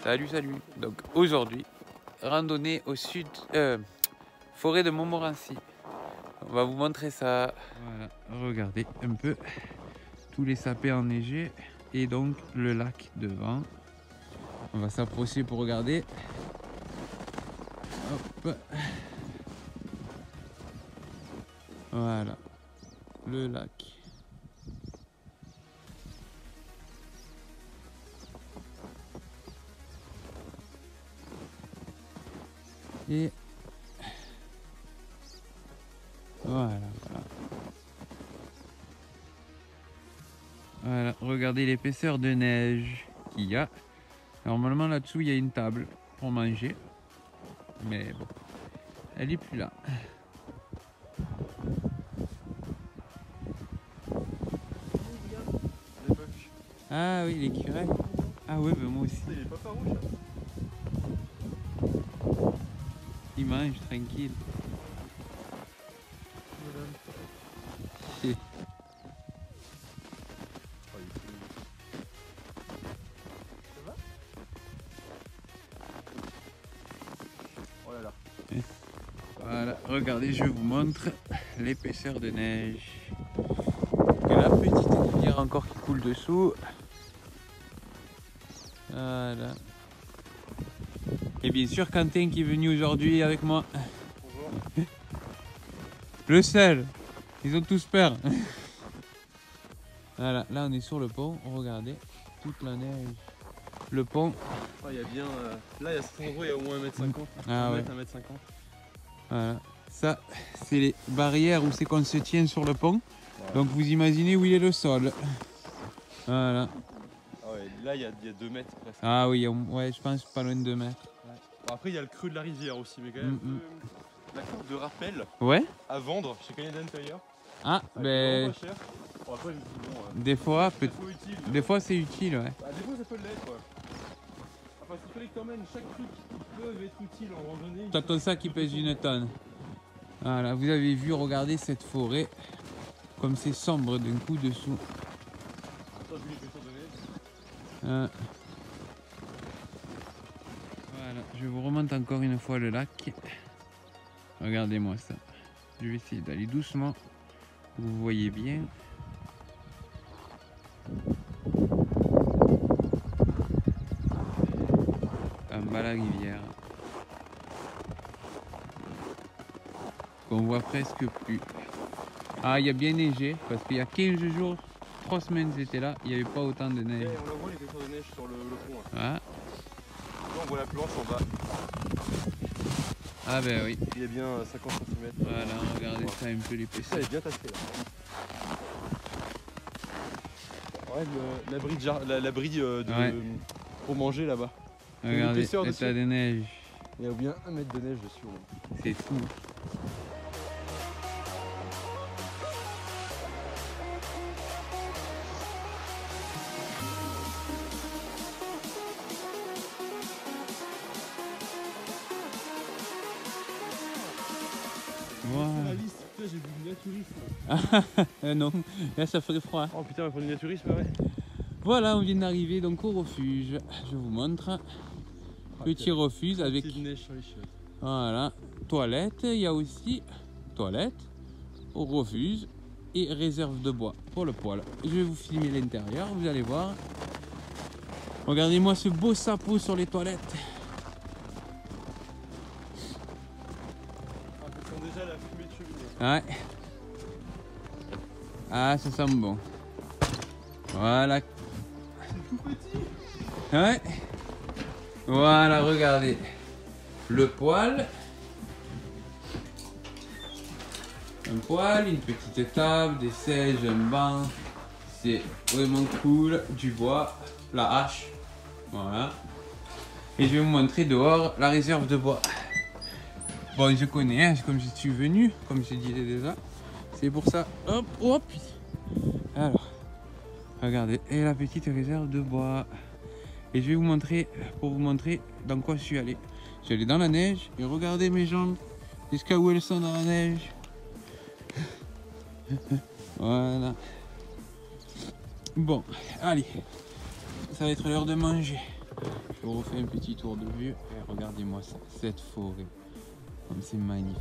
Salut, salut. Donc aujourd'hui, randonnée au sud, forêt de Montmorency. On va vous montrer ça. Voilà, regardez un peu tous les sapins enneigés et donc le lac devant. On va s'approcher pour regarder. Hop. Voilà, le lac. Et voilà. Voilà, regardez l'épaisseur de neige qu'il y a. Normalement là-dessous il y a une table pour manger. Mais bon, elle est plus là. Ah oui, l'écureuil. Ah ouais, ben moi aussi. Il est pas farouche. Il mange tranquille. Oh là là. Voilà, regardez, je vous montre l'épaisseur de neige. Et la petite rivière encore qui coule dessous. Voilà. Et bien sûr, Quentin qui est venu aujourd'hui avec moi. Bonjour. Le seul. Ils ont tous peur. Voilà, là on est sur le pont. Regardez, toute la neige. Le pont. Ah, il y a bien. Là, il y a cet endroit, il y a au moins 1m50. Ah ouais. 1m50. Voilà. Ça, c'est les barrières où c'est qu'on se tient sur le pont. Voilà. Donc vous imaginez où il est le sol. Voilà. Ah ouais, là, il y a 2 mètres presque. Ah oui, ouais, je pense pas loin de 2 mètres. Ouais. Bon, après, il y a le creux de la rivière aussi, mais quand même. La carte de rappel Ouais. à vendre chez Canadian Tire. Ah, ben. Pas cher. Bon, après, je me dis, bon. Des fois, utile. des fois c'est utile, ouais. Bah, des fois, ça peut l'être, quoi. Enfin, s'il fallait quand même chaque truc qui peut être utile en randonnée. T'as ton sac qui pèse 1 tonne. Voilà, vous avez vu, regardez cette forêt. Comme c'est sombre d'un coup dessous. Attends, vu l'épaisseur de neige. Voilà, je vous remonte encore une fois le lac. Regardez-moi ça. Je vais essayer d'aller doucement. Vous voyez bien. En bas la rivière. Qu'on voit presque plus. Ah, il y a bien neigé parce qu'il y a 15 jours, 3 semaines c'était là, il n'y avait pas autant de neige. On la voit l'épaisseur de neige sur le pont. Là. Ah. Là, on voit la planche en bas. Ah ben oui. Il est bien 50 cm. Voilà, regardez ça un peu l'épaisseur. Ça est bien tassé là. Ouais, l'abri Ouais. pour manger là-bas. Regardez l'épaisseur l'état dessus. de neige. Il y a bien 1 mètre de neige dessus. Ouais. C'est fou. Voilà. La liste, putain, j'ai vu du naturisme. Non, là ça ferait froid. Oh putain, pour du naturisme, ouais. Voilà, on vient d'arriver donc au refuge. Je vous montre. Petit refuge avec. Petite neige sur les chiottes. Voilà, toilette. Il y a aussi toilette, refuge et réserve de bois pour le poêle. Je vais vous filmer l'intérieur, vous allez voir. Regardez-moi ce beau sapot sur les toilettes. Ah, ça sent déjà la fumée de cheminée. Ouais. Ah, ça sent bon. Voilà. C'est tout petit. Ouais. Voilà, regardez. Le poêle. Un poêle, une petite table, des sièges, un banc. C'est vraiment cool. Du bois, la hache. Voilà. Et je vais vous montrer dehors la réserve de bois. Bon, je connais, hein, comme je suis venu, comme je disais déjà. C'est pour ça. Hop, hop. Alors, regardez. Et la petite réserve de bois. Et je vais vous montrer, pour vous montrer dans quoi je suis allé. Je suis allé dans la neige et regardez mes jambes. Jusqu'à où elles sont dans la neige. Voilà. Bon, allez. Ça va être l'heure de manger. Je vous refais un petit tour de vue. Et regardez-moi ça, cette forêt. Comme c'est magnifique.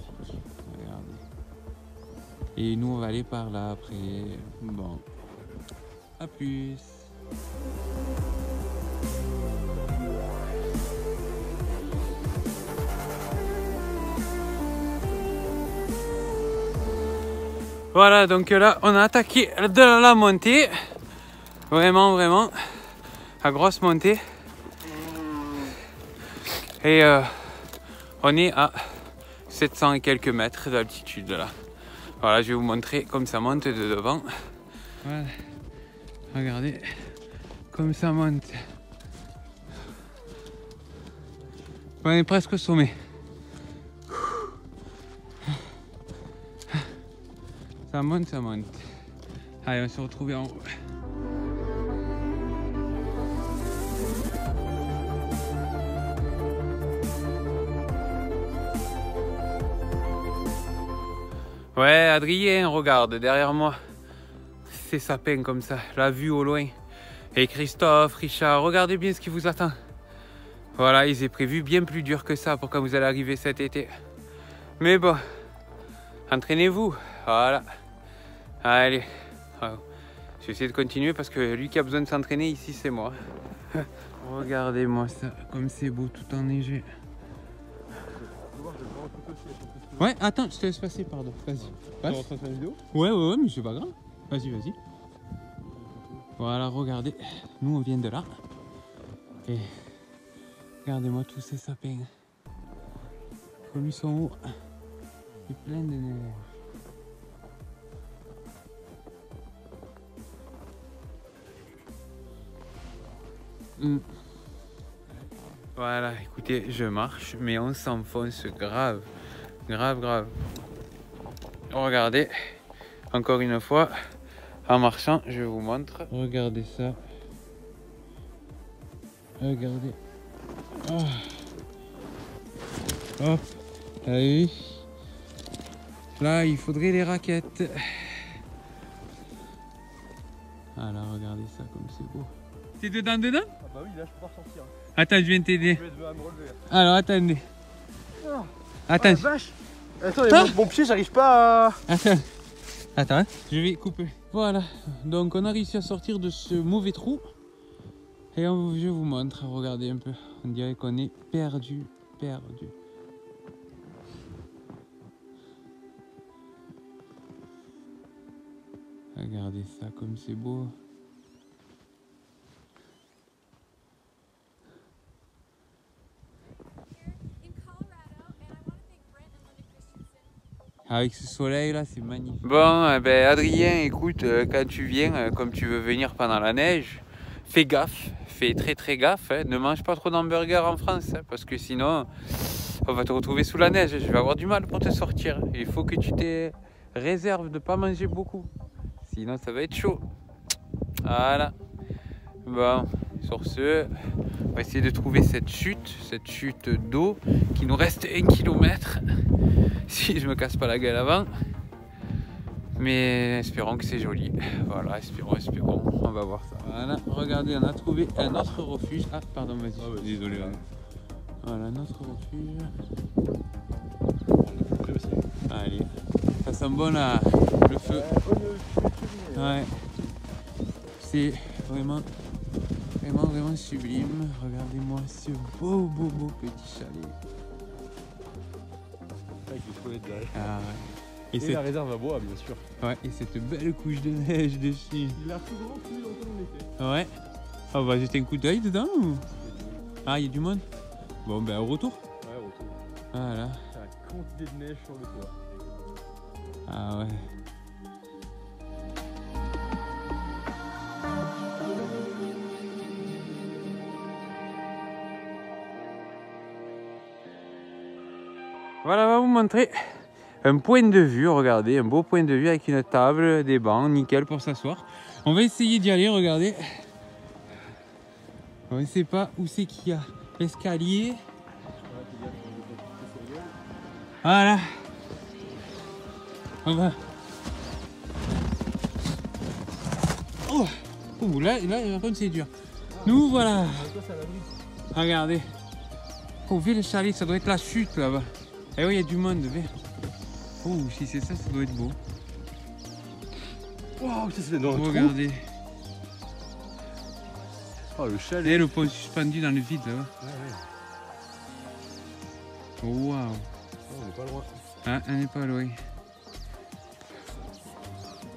Regardez. Et nous on va aller par là après. Bon. À plus. Voilà, donc là on a attaqué de la montée. Vraiment, la grosse montée. Et on est à 700 et quelques mètres d'altitude là. Voilà, je vais vous montrer comme ça monte de devant. Voilà, regardez comme ça monte. On est presque au sommet. Ça monte, ça monte. Allez, on va se retrouver en haut. Ouais, Adrien, regarde, derrière moi, ces sapins comme ça, la vue au loin. Et Christophe, Richard, regardez bien ce qui vous attend. Voilà, ils ont prévu bien plus dur que ça pour quand vous allez arriver cet été. Mais bon, entraînez-vous, voilà. Allez, je vais essayer de continuer parce que lui qui a besoin de s'entraîner ici, c'est moi. Regardez-moi ça, comme c'est beau, tout enneigé. Ouais, attends, je te laisse passer, pardon. Vas-y. Tu es en train de faire une vidéo? Ouais, mais c'est pas grave. Vas-y. Voilà, regardez. Nous, on vient de là. Et regardez-moi tous ces sapins. Comme ils sont hauts. Il y a plein de neige. Voilà, écoutez, je marche, mais on s'enfonce grave. Regardez, encore une fois, en marchant, je vous montre. Regardez ça. Regardez. Oh. Hop, t'as vu? Là, il faudrait les raquettes. Voilà, regardez ça comme c'est beau. T'es dedans? Ah bah oui, là je peux pas ressortir. Attends, je viens t'aider. Je vais devoir me relever. Alors, attendez. Ah, Attends. oh, vache. Attends, mon pied, j'arrive pas à... Attends, je vais couper. Voilà, donc on a réussi à sortir de ce mauvais trou. Et je vous montre, regardez un peu. On dirait qu'on est perdu. Regardez ça comme c'est beau. Avec ce soleil là, c'est magnifique. Bon, ben Adrien, écoute, quand tu viens, comme tu veux venir pendant la neige, fais gaffe, fais très gaffe. Hein. Ne mange pas trop d'hamburgers en France, hein, parce que sinon, on va te retrouver sous la neige. Je vais avoir du mal pour te sortir. Il faut que tu te réserves de ne pas manger beaucoup. Sinon, ça va être chaud. Voilà. Bon, sur ce, on va essayer de trouver cette chute d'eau qui nous reste 1 kilomètre. Si je me casse pas la gueule avant. Mais espérons que c'est joli. Voilà, espérons. On va voir ça. Voilà, regardez, on a trouvé un autre refuge. Ah, pardon, vas-y. Ah bah, désolé. Là. Voilà, notre refuge. Allez, ça sent bon là, le feu. Ouais. C'est vraiment sublime. Regardez-moi ce beau petit chalet. Avec les toilettes derrière. Ah ouais. Et la réserve à bois, bien sûr. Ouais, et cette belle couche de neige dessus. Il a l'air plus grand que celui dans lequel on était. Ouais. On va jeter un coup d'œil dedans ou... Ah, il y a du monde. Bon, ben au retour. Ouais, au retour. Voilà. C'est la quantité de neige sur le toit. Ah ouais. Voilà, on va vous montrer un point de vue, regardez, un beau point de vue avec une table, des bancs, nickel pour s'asseoir. On va essayer d'y aller, regardez. On ne sait pas où c'est qu'il y a l'escalier. Voilà. On va. Oh, là, par contre, c'est dur. Nous, voilà. Regardez. Oh, vu le chalet, ça doit être la chute là-bas. Eh oui, il y a du monde, vu. Oh, si c'est ça, ça doit être beau. Waouh, ça c'est dans un trou. Regardez. Oh, le chalet. Et le pont suspendu dans le vide là-bas. Ouais, ouais. Oh, waouh. Oh, on n'est pas loin. Ah, on n'est pas loin.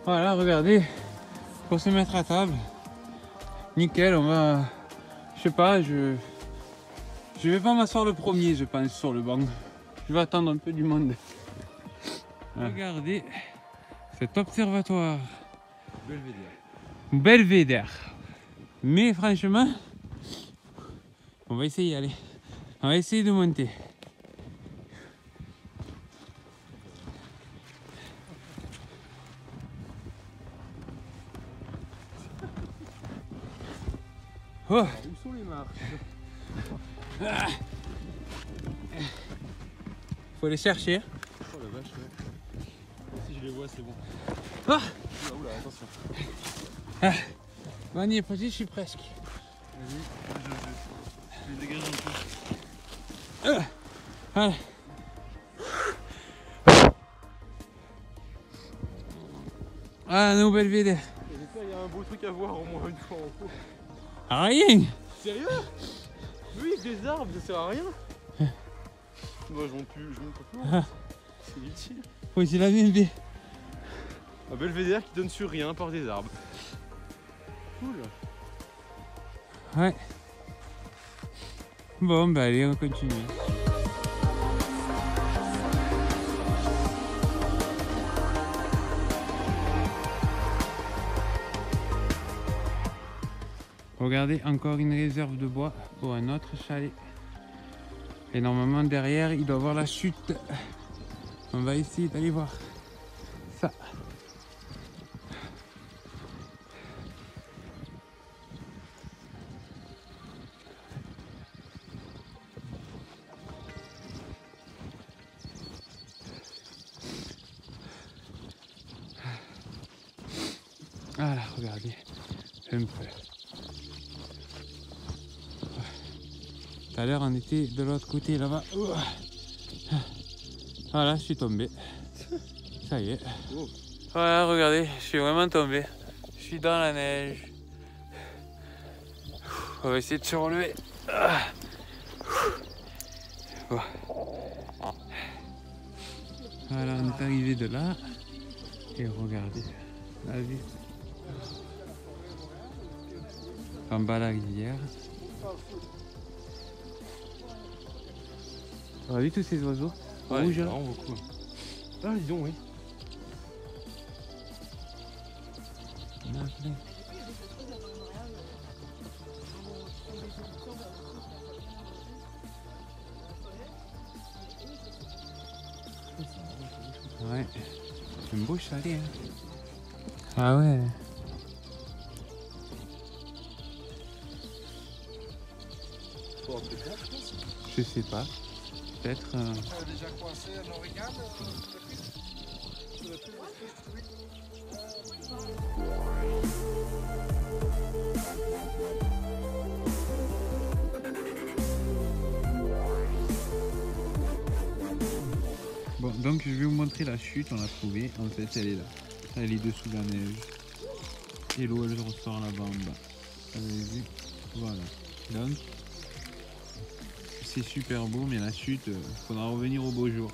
Voilà, regardez. Pour se mettre à table. Nickel, on va... Je sais pas, je vais pas m'asseoir le premier, je pense, sur le banc. Je vais attendre un peu du monde. Regardez cet observatoire. Belvédère. Belvédère. Mais franchement, on va essayer, allez. On va essayer de monter. Oh. Où sont les marches? Faut les chercher. Oh la vache, ouais. Si je les vois, c'est bon. Ah. Oula, attention. On y est pas, j'y suis presque. Vas-y, je les dégage un peu. Allez. Ah, nos Belvédère. J'espère qu'il y a un beau truc à voir au moins une fois en haut. Rien. Sérieux? Oui, avec des arbres, ça sert à rien. Moi je monte plus, Ah. c'est inutile. Oui, c'est la même vie. Un belvédère qui donne sur rien par des arbres. Cool. Ouais. Bon, bah allez, on continue. Regardez, encore une réserve de bois pour un autre chalet. Et normalement derrière, il doit y avoir la chute. On va essayer d'aller voir ça. Voilà, regardez, un peu. Tout à l'heure, on était de l'autre côté là-bas. Voilà, je suis tombé. Ça y est. Voilà, regardez, je suis vraiment tombé. Je suis dans la neige. On va essayer de se relever. Voilà, on est arrivé de là. Et regardez la vue. En bas la rivière. On a vu tous ces oiseaux rouges là? Vraiment beaucoup. Ah, dis donc, oui. Il y en a plein. Ouais, c'est un beau chalet. Hein. Ah ouais. Je sais pas. Peut-être. Déjà coincé un orignal Bon, donc je vais vous montrer la chute, on l'a trouvée. En fait, elle est là. Elle est dessous la neige. Et l'eau, elle ressort là-bas en bas. Vous avez vu? Voilà. Donc, c'est super beau, mais la chute, faudra revenir au beau jour.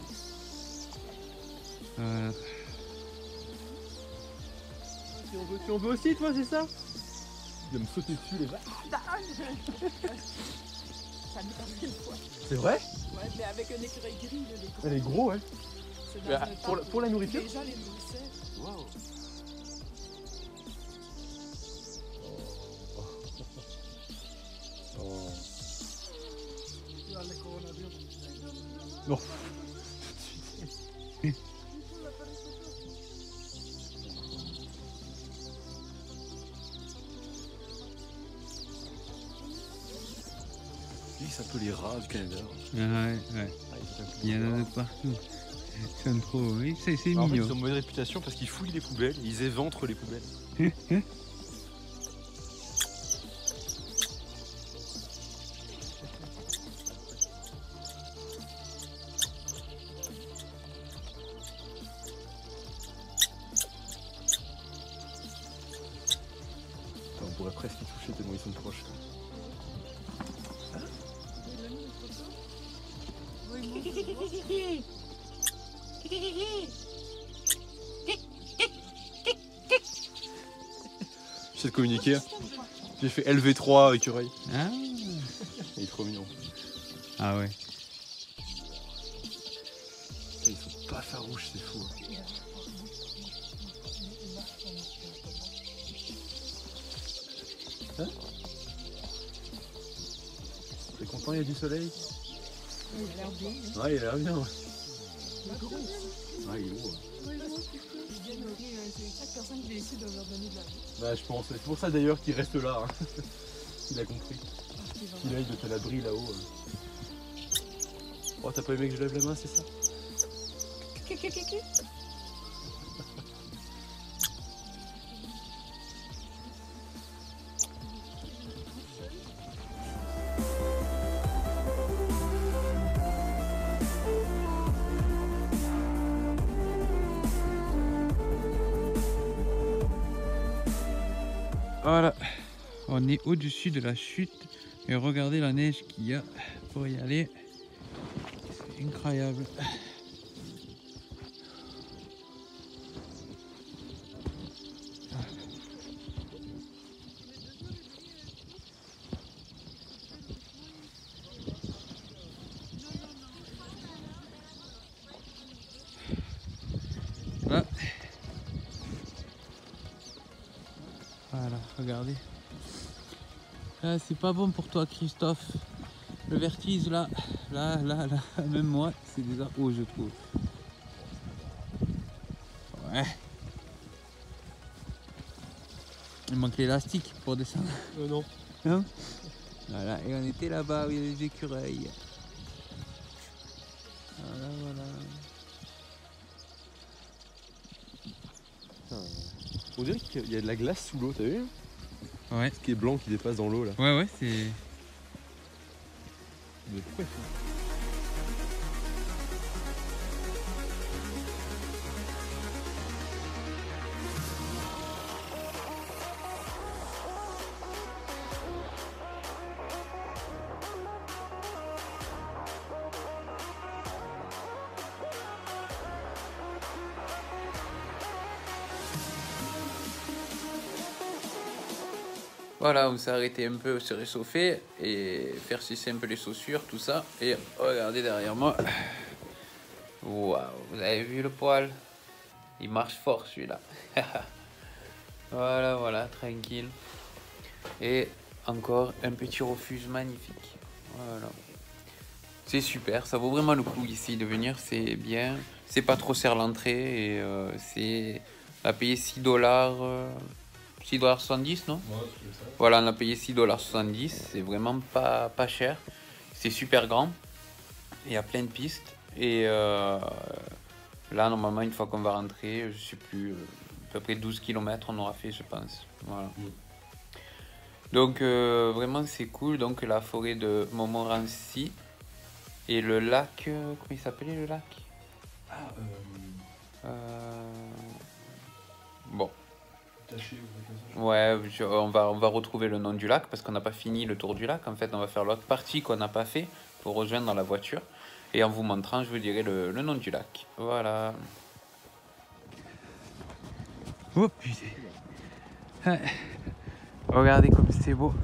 Si on veut aussi, toi, c'est ça? Il va me sauter dessus, les vaches. Ça m'est arrivé une fois. C'est vrai? Ouais, mais avec un écureuil gris, là, les gros. Elle est gros, ouais. C'est Mais, dans un pour la parc. nourriture? Les gens les nourrissaient. Waouh. Non. Lui, c'est un peu les rats du Canada. Ouais, ouais. Il y en a de partout. C'est un trop. Oui, c'est En fait, ils ont mignon. mauvaise réputation parce qu'ils fouillent les poubelles, ils éventrent les poubelles. pourrais presque y toucher tellement ils sont proches. J'essaie de communiquer. J'ai fait LV3 écureuil. Ah, Il est trop mignon. ah ouais. Ils sont pas farouches, c'est fou. Hein? T'es content, il y a du soleil? Il a l'air bien. Ouais, il a l'air bien. Ouais, Il est gros aussi. il est gros. Il est bien nourri. Chaque personne qui est ici doit leur donner de la vie. Bah, je pense. C'est pour ça d'ailleurs qu'il reste là. Hein. Il a compris. Il a, il doit être à l'abri là-haut. Oh, t'as pas aimé que je lève la main, c'est ça? Voilà, on est au-dessus de la chute et regardez la neige qu'il y a pour y aller. C'est incroyable. Là. Voilà, regardez. Ah, c'est pas bon pour toi, Christophe. Le vertige là, là, même moi, c'est déjà haut, je trouve. Ouais. Il manque l'élastique pour descendre. Non. Hein? Voilà, et on était là-bas où il y a les écureuils. Voilà, voilà. On dirait qu'il y a de la glace sous l'eau, t'as vu? Ouais. Ce qui est blanc qui dépasse dans l'eau là. Ouais, c'est... Mais pourquoi il faut... Voilà, on s'est arrêté un peu, se réchauffer et faire sucer un peu les chaussures, tout ça. Et regardez derrière moi. Waouh, vous avez vu le poil? Il marche fort celui-là. Voilà, voilà, tranquille. Et encore un petit refuge magnifique. Voilà. C'est super, ça vaut vraiment le coup ici de venir, c'est bien. C'est pas trop cher l'entrée et c'est à payer $6. 6,70 $, non? Ouais, c'est ça. Voilà, on a payé $6,70 $, c'est vraiment pas cher. C'est super grand, il y a plein de pistes. Et là, normalement, une fois qu'on va rentrer, je sais plus, à peu près 12 km on aura fait, je pense. Voilà. Donc, vraiment, c'est cool. Donc, la forêt de Montmorency et le lac, comment il s'appelait le lac? Bon. Ouais, on va retrouver le nom du lac parce qu'on n'a pas fini le tour du lac. En fait, on va faire l'autre partie qu'on n'a pas fait pour rejoindre dans la voiture. Et en vous montrant, je vous dirai le nom du lac. Voilà. Oh putain. Regardez comme c'est beau.